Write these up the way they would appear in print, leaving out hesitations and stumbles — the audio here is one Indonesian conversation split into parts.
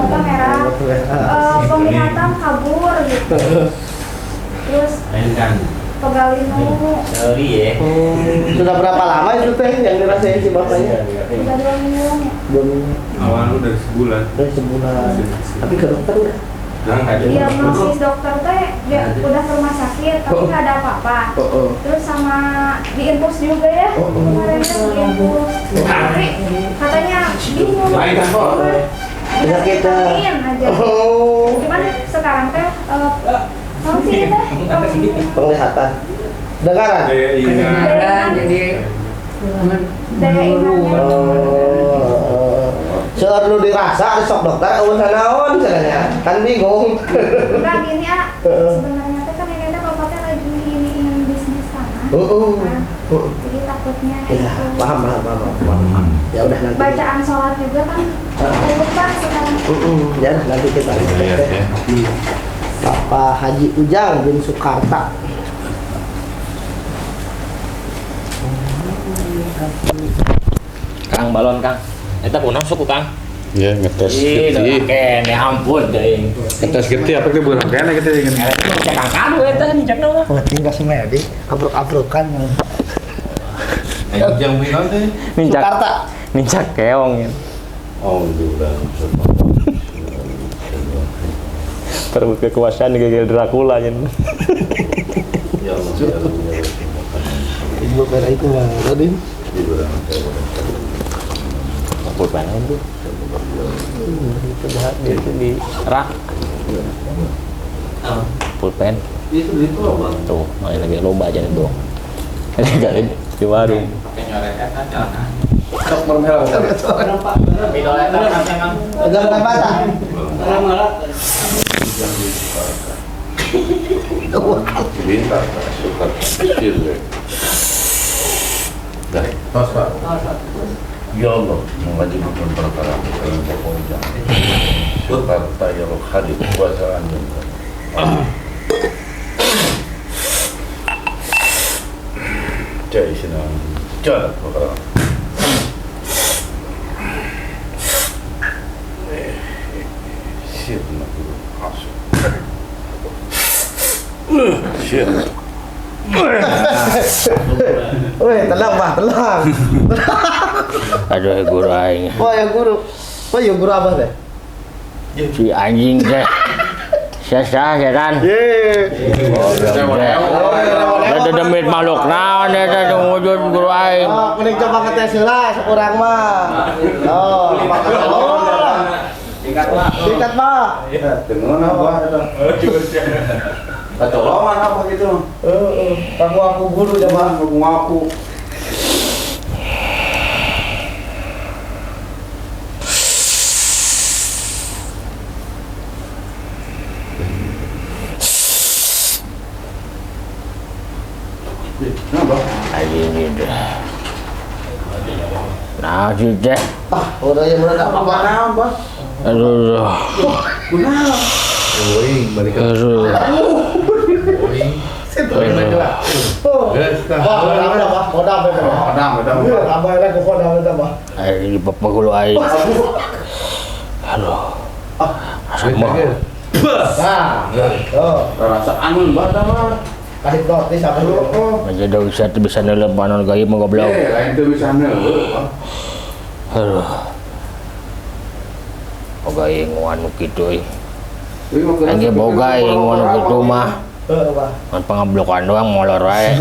mata merah, penglihatan kabur gitu. Terus pegal linu. Sorry ya. Sudah berapa lama itu teh yang dirasain si bapaknya? Udah 2 minggu ya. 2 minggu. Awalnya dari sebulan. Dari sebulan. Tapi ke dokter udah. Diagnosis dokter teh dia udah ke rumah sakit tapi nggak ada apa-apa. Terus sama diinfus juga ya. Kemarin diinfus. Tapi katanya bingung. Sakit aja. Cuman sekarang teh kalau sih teh Penglihatan. Dengaran. jadi daya ingatnya. Seur nu dirasa sok dokter eueun naon cenanya. Kan bingung. Enggak gini ya. Sebenarnya teh kan ini ada bapaknya lagi ingin bisnis tanah. Jadi takutnya Ya, itu. paham. Ya udah nanti. Bacaan sholat juga kan lupa sekarang. Ya udah nanti kita lihat ya. Bapak Haji Ujang bin Sukarta. Kang balon Kang. Eta punah suku Kang. Ya ngetes Ih, getih. kene ampun deui. Ngetes getih apa teh burang kene kita ingin. Cek kangkadu eta nih cekna mah. Penting kasih medik, abruk-abrukan. Yang bilang teh. Sukarta. Nincak keong ya. Oh, udah. Perebut kekuasaan digigil Dracula nya. Ya Allah, ya Allah. Ibu merah itu mah tadi. Put mana itu? Itu di rak. Pulpen. Itu apa? Tuh, lagi lomba aja itu. Lagi di warung. Sok mermel. Jangan baca. Pintar, suka kecil deh. Dah. Tos Pak. Ya Allah, mengajibkan perkara yang pokoknya. Sukarta ya Allah hadir kuasaan. Jai Sinang, jalan perkara. Siap nak dulu masuk. Siap. Woi, tenang Pak, tenang. Aduh guru aing. Wah, ya guru. Wah, ya guru apa teh? Si anjing teh. Sesah ya kan. Ada demit makhluk naon eta wujud guru aing. Oh, mending coba ngetes heula sakurang mah. Oh, Singkat Pak. Dengan apa? Kecolongan apa gitu? Aku guru ya Pak. Ngaku. Kenapa? Anjing itu. Nah, si teh. Udah ya udah apa-apa. Naon, Bos? Aduh. Aduh. Aing dipepegulu aing. Aduh. Sama. Rasa anun badan mah. Kasih notis apa dulu? Menjadi bisa nelep panon gaib mah goblok. Lain teu bisa neueuh. Aduh. Boga aing anu kitu euy. Aing boga aing anu kitu mah. Kan pangablokan doang molor wae.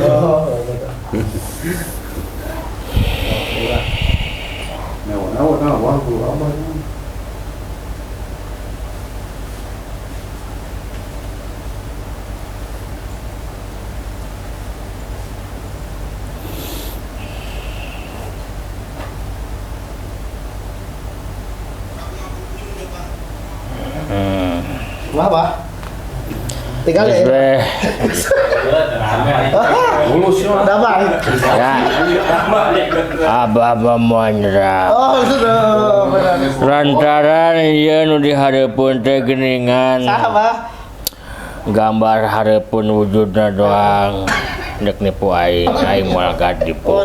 Nah, wah, guru apa? Apa? Tinggal ya. Udah baik. Ya. Aba-aba manra. Oh, sudah. Lantaran ieu nu dihareupeun teh geuningan. Saha, Gambar hareupeun wujudna doang. Dek nipu aing moal kadipu.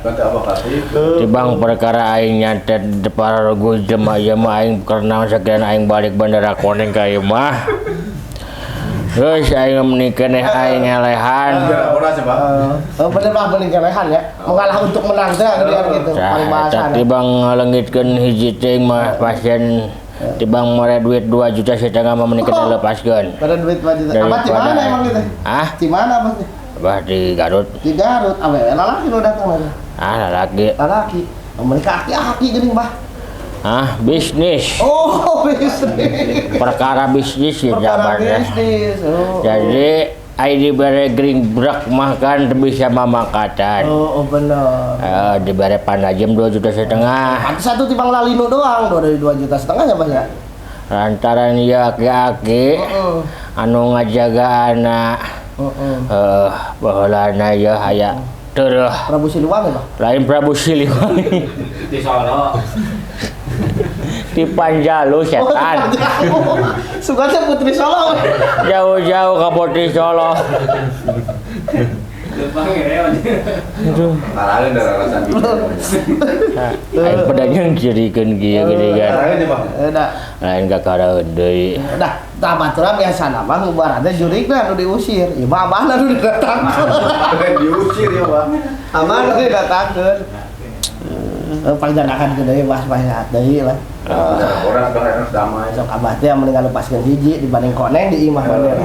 Kata apa kasih? Tibang perkara aing nyantet para regu jema-jema aing karena sakian aing balik bandara Koneng ka ieu mah. Terus aing menikah nih aing ngelehan. Orang coba. Bener mah bener kelehan ya. Mengalah untuk menang teh gitu. Paling bahasana. Tibang ngalengitkeun hiji teuing mah pasien tibang mere duit 2,5 juta mah menikah lepaskeun. Pada duit 2 juta. Abah di mana emang gitu? Ah, Di mana Abah? Abah di Garut. Di Garut. Awewe lalaki lo datang lagi. Lalaki. Lalaki. Menikah aki-aki geuning, Bah. Bisnis. Oh, bisnis. Perkara bisnis ya Perkara jawabannya. bisnis. Oh. Jadi diberi gering brak mah kan bisa mamakatan. Oh, bener. Diberi panajem 2,5 juta. Pantes satu timbang lalino doang, dari 2,5 juta ya Bah ya. Lantaran ya aki-aki anu ngajaga anak baheulana ya aya teueuh Prabu Siliwangi Bah. lain Prabu Siliwangi Di Solo. di Panjalu setan Sukanya Putri Solo. jauh-jauh ke Putri Solo. Ngarangin dari alasan gitu. Aing pedanya ngirikeun kieu gede kan. Ngarangin ya, Bang. Dah. Lain kakaraeun deui. Dah, tabatura biasa nama ngubaratnya jurigna nu diusir. Ieu mah abahna nu didatangkeun. Diusir ya, Bang. Abahna nu didatangkeun. Panjanakan gede Mas banyak deui lah. Orang sekarang harus damai. Sok abah teh yang mendingan lepaskeun hiji dibanding koneng di imah bandera.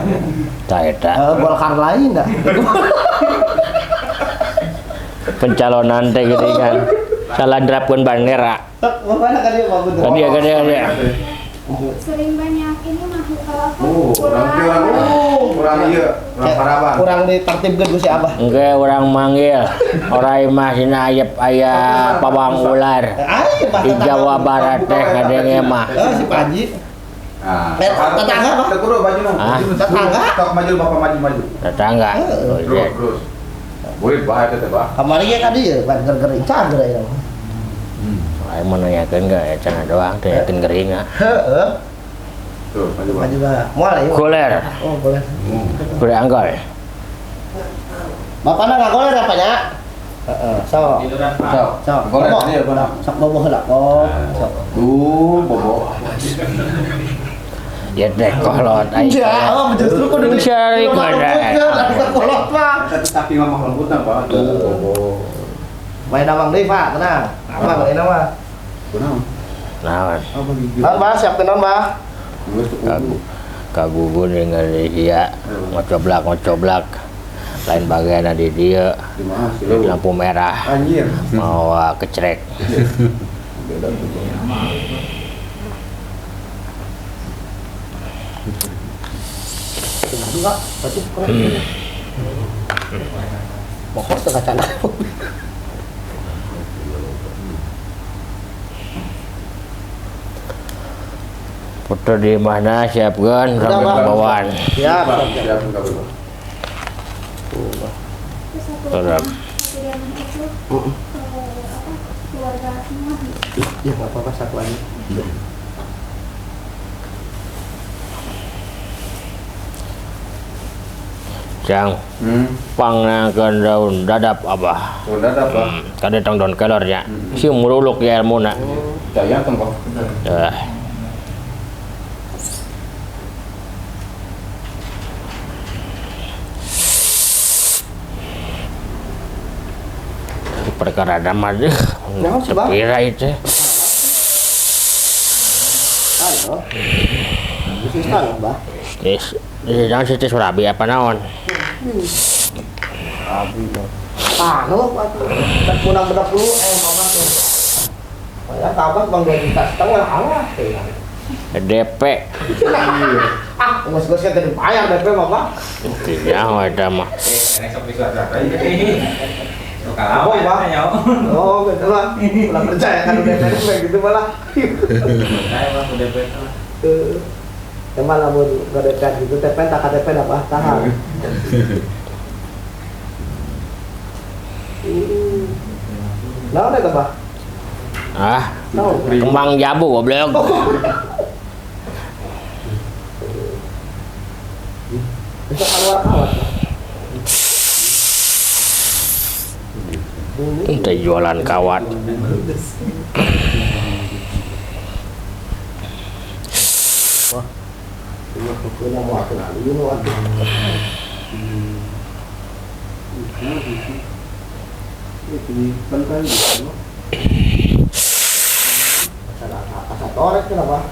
Tah eta Golkar lain dah. pencalonan teh gede kan. Salah nerapkeun bandera. Mana kan dia Pak Guntur? Tadi gede. Sering banyak ini mah kalau Kurang iya, kurang paraban. Kurang ditertibkeun ku si abah. Engke urang manggil orai mah sina aya pawang ular. Di Jawa Barat teh kadenge mah. Si Panji. Nah, tetangga, Bang. Tekuru baju mah. Ah. Tetangga. Tok maju bapak maju. Tetangga. Oh, iya. Terus. Boleh bahaya teh, Bang. Kamari ge ka dieu pan ger-gering cager ya. Aing menanyakeun enggak ya cenah doang teh yakin gering. Heeh. Tuh, maju, Bang. Maju Bah. Moal ya. Kuler, Oh, boleh. kuler anggal. Bapakna ngagoler apanya? Heeh, sok. Sok. Golek Bobo. dia, Bang. Sok bobo heula. Oh, sok. Tuh, bobo. Ya teh kolot aing. Oh, justru kudu Cari kada. kolot mah. Tapi ngomong lembut apa? Tuh, bobo. Bae damang deui, Pak, tenang. Apa bae nama? Kunaon? Naon? Apa gigi? Naon, Bah? Siap tenon, Bah? Kagugun dengan dia ngocoblak lain bagian di dia Di mana sih lu? lampu merah Anjir. mau kecrek. Enggak, berarti kurang. Pokok setengah cana. Foto di mana siapkan Udah, sampai Bang. bawaan. Siap. Siap, kabeh, Bang. Terus keluarga semua. Ya, enggak apa-apa satu lagi. Jang pangnakeun daun dadap abah. Sudah apa? Kade tong daun kelornya. Si muruluk ya ilmuna. Jaya tengkok. Ya. Perkara damar deh. Naon sih, Bang? Tepira itu. Halo. Bisnis kan, Bah? Jangan situ surabi apa naon? Anu, tak kurang bedak dulu, mama tuh. Ya, kabar Bang 2,5 juta, alah. DP. Ngos-ngos kan tadi bayar DP mah, Bang. Tidak ada mah. Apa, Bang? Oh, gitu lah. Udah percaya kan DP kayak gitu malah. Emang lah buat DP gitu, DP tak KTP apa tahan. Naon eta, Bah? Ah, Naon? kembang jabu goblok. Bisa keluar awat. jualan kawat. Kena mau kenal ini waktu. Asal torek kenapa?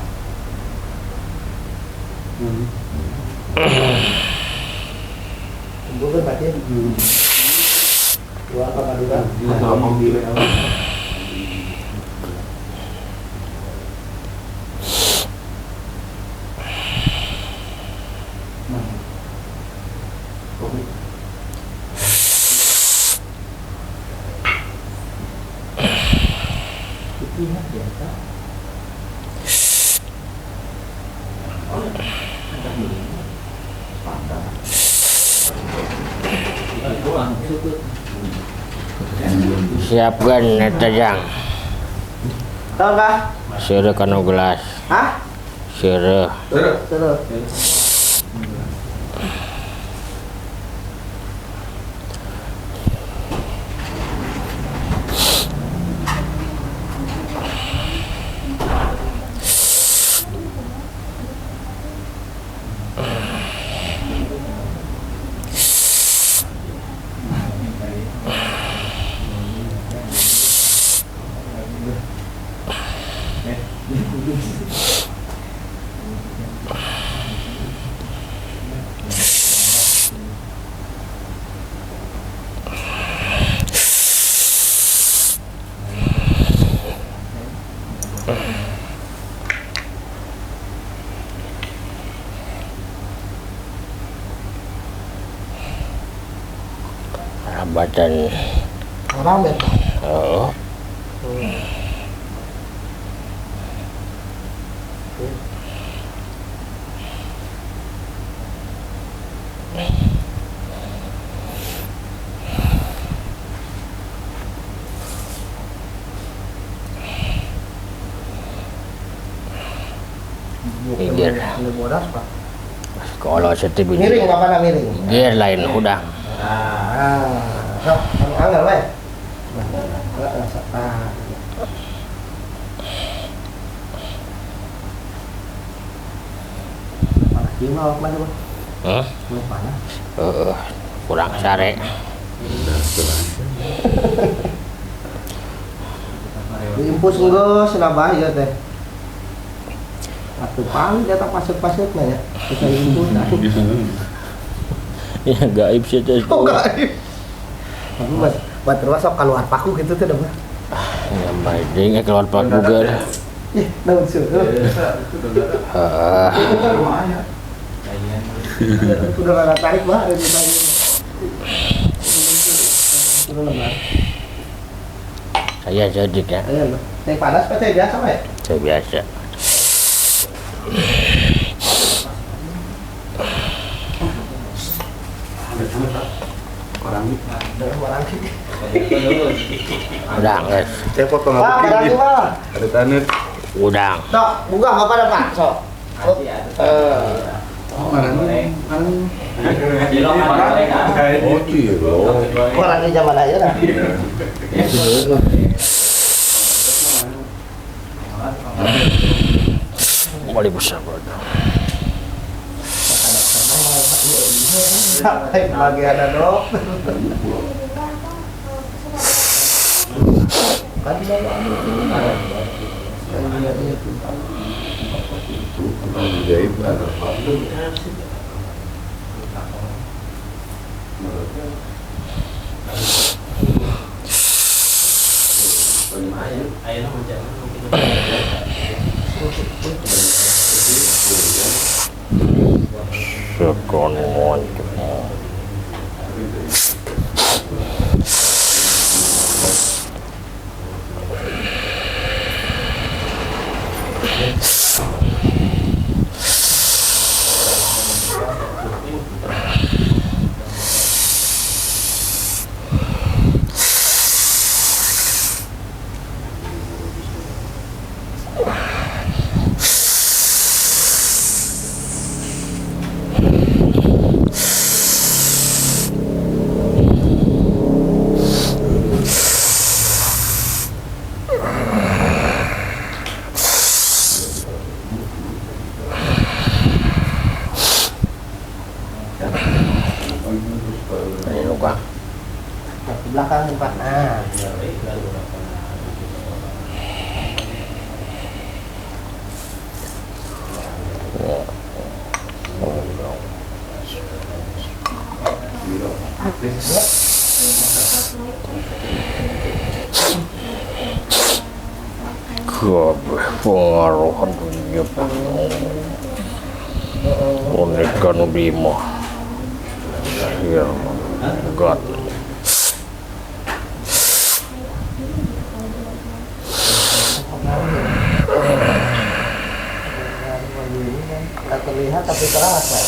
Bukan batin. Dua apa kadukan? Siapkan netajang. Tahu kah? Sere kanu gelas. Hah? Sere. Terus. Badan. Orang bet. Oh. Minggir. Kalau setiap Miring apa nak miring? gear lain udang. Sok, anggar weh. Gimana mana bang? Panas. Kurang sare. Diimpus enggak senabah ya teh. Waktu paling datang pasir-pasir ya. Kita impus. Ya gaib sih tuh. Oh gaib. Tapi buat terus sok keluar paku gitu tuh dah. Ya baik keluar paku juga. Ih, naon sih? Udah nggak tarik bah ada di sana. Saya jadi ya. Ayo, teh panas apa teh biasa pak? Saya biasa. Udang guys. Saya potong Pak, apa berarti ini? pak. Ada tanit. Udang. Sok, buka apa dah pak? Sok. Oh iya. Orang di zaman aja dah. Boleh besar bro. Sampai lagi ada dok. Jaib. Sekongon. Ini luka. Nah, di belakang tempat. Nah. Pengaruhan dunia Unikan Bima ya God Nggak terlihat tapi terasa.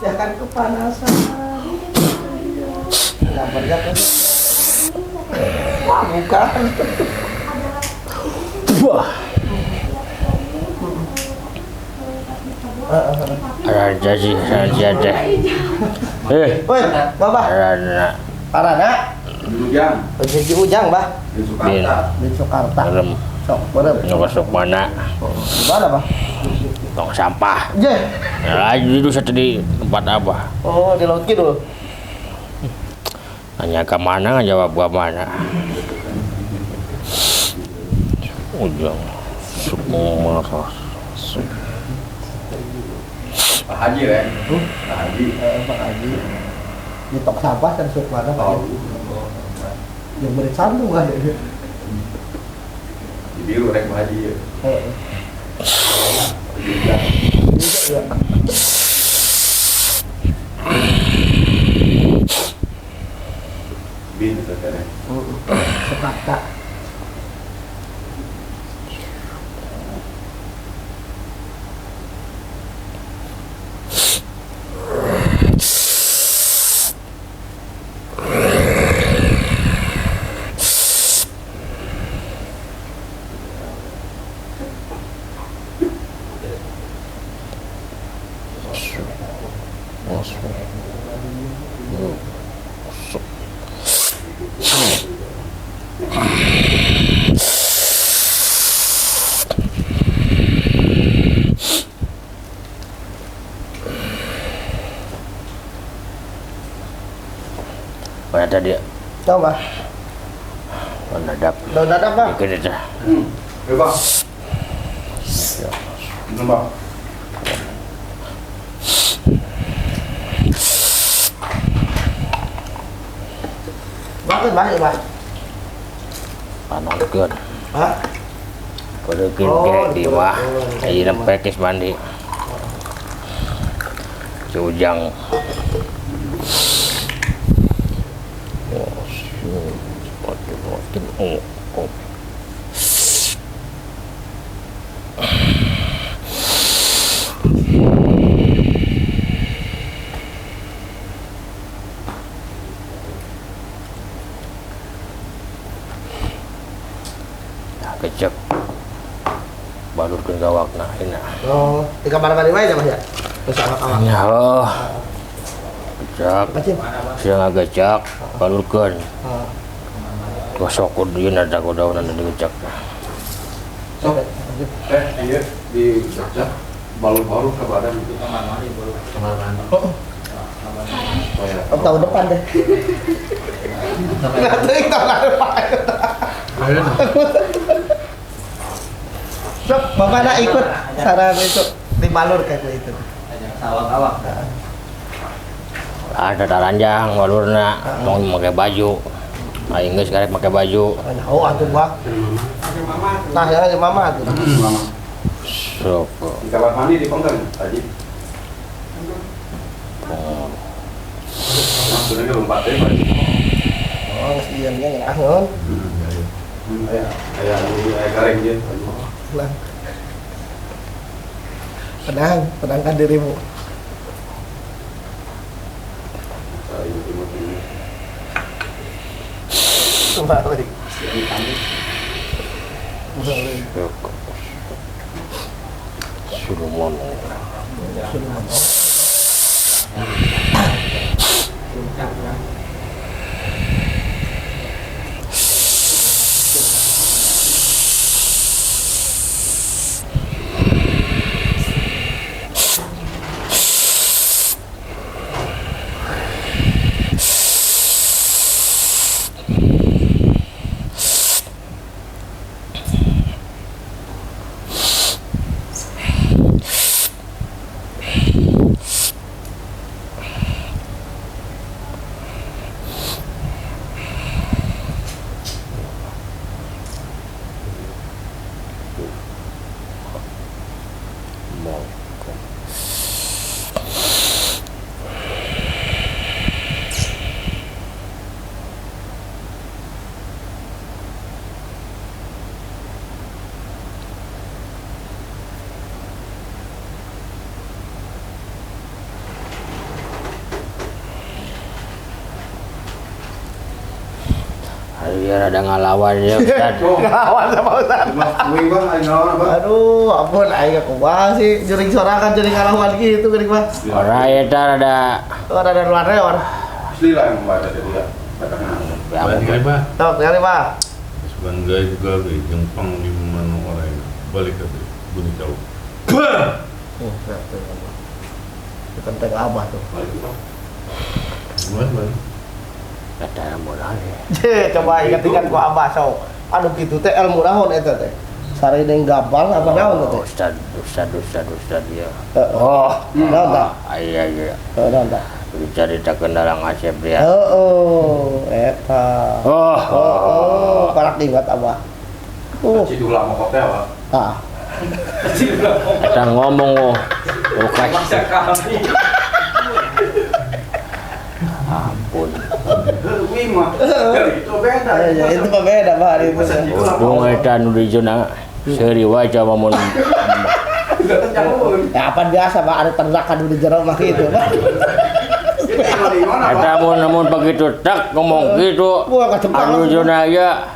Jangan kepanasan. Nggak banyak kan? Wah, bukan. wah raja sih raja deh Woi, Bapak. Rana Parana. Ujang. Rezeki Ujang, Bah. Di bin Sukarta. Di Jakarta. dalam Sok, berem. masuk mana Di mana, Bah? tong sampah Je. lagi itu satu di tempat apa Oh, di Laut Kidul. nanya ke mana jawab gua mana ujung semua Pak Haji ya. Pak Haji. Pak Haji. Di tok sampah kan sok mana, Pak? Yang beri sambung kan. Di biru rek Pak Haji ya. Juga. Bin itu kan. Jakarta. mana tadi Coba. mendadak Daun dadap, Bang. bikin itu Ya, Bang. Ini, Bang. Bagus, Bah, ya, Bah. panonkeun Hah? kudukin Oh, kayak di mah betul. aja nempe kis mandi si ujang kecek balurkeun gawakna enak Oh, di kamar mandi wae Mas ya? Bersama kawan. ya Allah kecek Macam. siang ngagecek balurkeun Oh. gosok kudu ada kodaunan di gecek Sok. Iya di Jogja. Baru-baru ke badan itu kamar mandi baru. Kamar mandi. Oh ya. Oh, tahun depan deh. Nggak tahu tahun depan. Sok, Bapak nak ikut saran itu di Balur kayak itu. Awak-awak. ada taranjang balurna mau pakai baju aing geus karek pakai baju Oh, atuh Bang. Nah, ya mama atuh. Mama. sok Di kamar mandi di penggan tadi. Maksudnya ke lompat deh, Pak. Oh, iya dia ngelangon. Ayah garing dia. Tenangkan dirimu. Balik. suruh ngomong. Biar ada ngalawan ya Ustaz. Ngelawan sama Ustaz. Wih bang, ayo ngelawan apa? Aduh, ampun, aing kumaha sih juring sorangan juring ngalawan gitu geuning mah. Orang eta ada Ada luar reor. Asli lah yang membaca jadi ya. Balik lagi, Pak. Tok, kali Pak. Sebagai juga yang pang di mana orang balik ke bunyi jauh. Kenteng abah tuh. Gimana? kata modal ya. Coba ingat-ingat ku abah sok. Anu kitu teh ilmu naon eta teh? Sari deung gabal apa naon teh? Ustad ya. Oh, naon tah? Iya. Naon tah? Cerita kendala ngasep dia. Eta. Oh. Parak diingat abah. Cidu lama kok teh, Pak. Ah. Kita ngomong kasih. Ampun. Wih mah. Itu beda. Ya itu mah beda Pak itu. Dung eta nu di zona seuri wae coba mun. Ya apa biasa Pak ada ternak anu di jero mah kitu Pak. Eta mun begitu tak ngomong gitu. Wah kacemplung. Anu zona ya.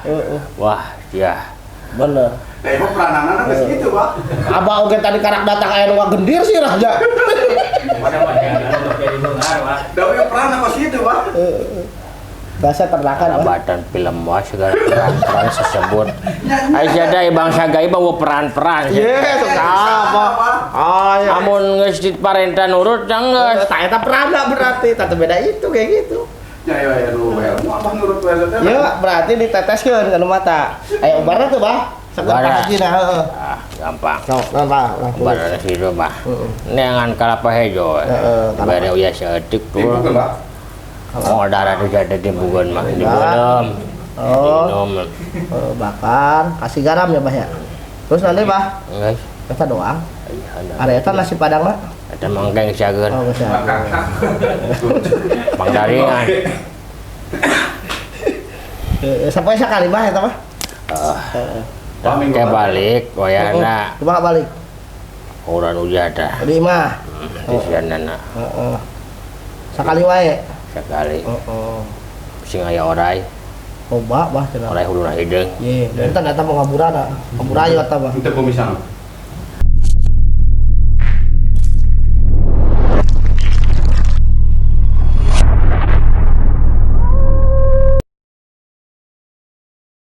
Wah, ya. Bener. Lah emang perananana geus kitu, Pak. Abah oge tadi karak datang aya nu gendir sih raja. Da we peranan kos kitu, Pak. Bahasa ternakan Pak. Jabatan film wah segala peran-peran sesebut. Aisyah da bangsa gaib bawa peran-peran. Yes, apa? Ah ya. Amun geus diparentah nurut geus. Tah eta perana berarti, tah beda itu kayak gitu. Ya lu ilmu abah nurut we teh. Ya berarti diteteskeun kana mata. Aya ubarna tuh, Bah. Sakit Ubarna. pasina, heeh. Ah, gampang. Sok, non Pak. Barang situ mah. Neangan kalapa hejo. Heeh, kalapa. Bare uya seeutik tuh. Timbukeun, Pak. Oh, darah itu jadi timbukeun mah dibeunam. Oh, Minum. bakar, kasih garam ya, Bah ya. Terus nanti, Bah, Geus. eta doang. Aya. Are eta nasi padang mah. Eta mangkeng sageun. Oh, geus ya. Pangdaringan. Sampai sekali Bah eta mah. Kayak balik wayana Coba balik. urang ujada. Di imah. Di sianana Heeh. Sakali wae. sekali. Heeh. Sing aya orai, Coba Bah cenah. orai huduna hideung. Ye, dan eta mau ngaburana. Ngaburayu eta Bah. Untuk pemisah.